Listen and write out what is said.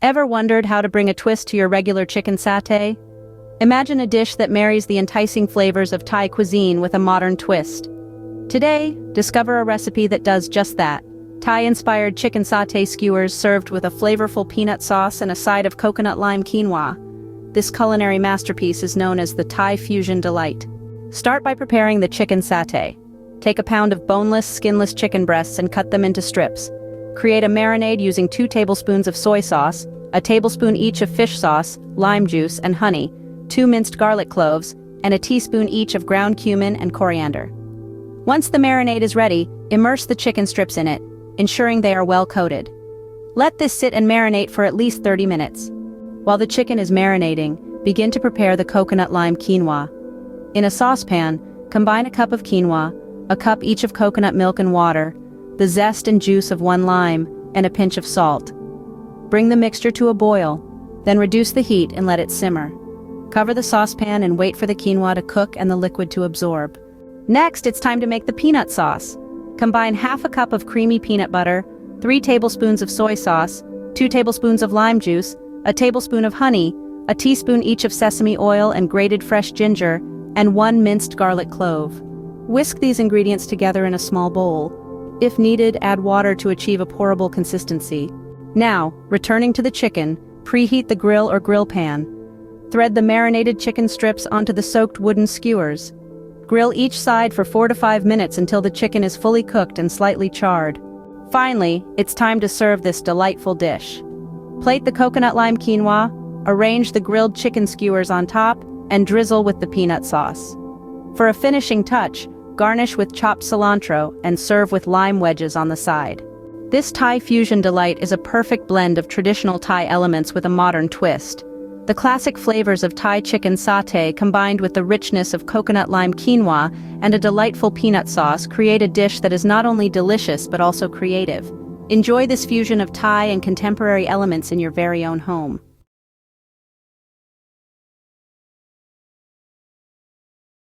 Ever wondered how to bring a twist to your regular chicken satay? Imagine a dish that marries the enticing flavors of Thai cuisine with a modern twist. Today, discover a recipe that does just that. Thai-inspired chicken satay skewers served with a flavorful peanut sauce and a side of coconut lime quinoa. This culinary masterpiece is known as the Thai fusion delight. Start by preparing the chicken satay. Take a pound of boneless, skinless chicken breasts and cut them into strips. Create a marinade using 2 tablespoons of soy sauce, a tablespoon each of fish sauce, lime juice, and honey, 2 minced garlic cloves, and a teaspoon each of ground cumin and coriander. Once the marinade is ready, immerse the chicken strips in it, ensuring they are well coated. Let this sit and marinate for at least 30 minutes. While the chicken is marinating, begin to prepare the coconut lime quinoa. In a saucepan, combine a cup of quinoa, a cup each of coconut milk and water, the zest and juice of 1 lime, and a pinch of salt. Bring the mixture to a boil, then reduce the heat and let it simmer. Cover the saucepan and wait for the quinoa to cook and the liquid to absorb. Next, it's time to make the peanut sauce. Combine half a cup of creamy peanut butter, 3 tablespoons of soy sauce, 2 tablespoons of lime juice, a tablespoon of honey, a teaspoon each of sesame oil and grated fresh ginger, and 1 minced garlic clove. Whisk these ingredients together in a small bowl. If needed, add water to achieve a pourable consistency. Now, returning to the chicken, preheat the grill or grill pan. Thread the marinated chicken strips onto the soaked wooden skewers. Grill each side for 4 to 5 minutes until the chicken is fully cooked and slightly charred. Finally, it's time to serve this delightful dish. Plate the coconut lime quinoa, arrange the grilled chicken skewers on top, and drizzle with the peanut sauce. For a finishing touch, garnish with chopped cilantro and serve with lime wedges on the side. This Thai fusion delight is a perfect blend of traditional Thai elements with a modern twist. The classic flavors of Thai chicken satay combined with the richness of coconut lime quinoa and a delightful peanut sauce create a dish that is not only delicious but also creative. Enjoy this fusion of Thai and contemporary elements in your very own home.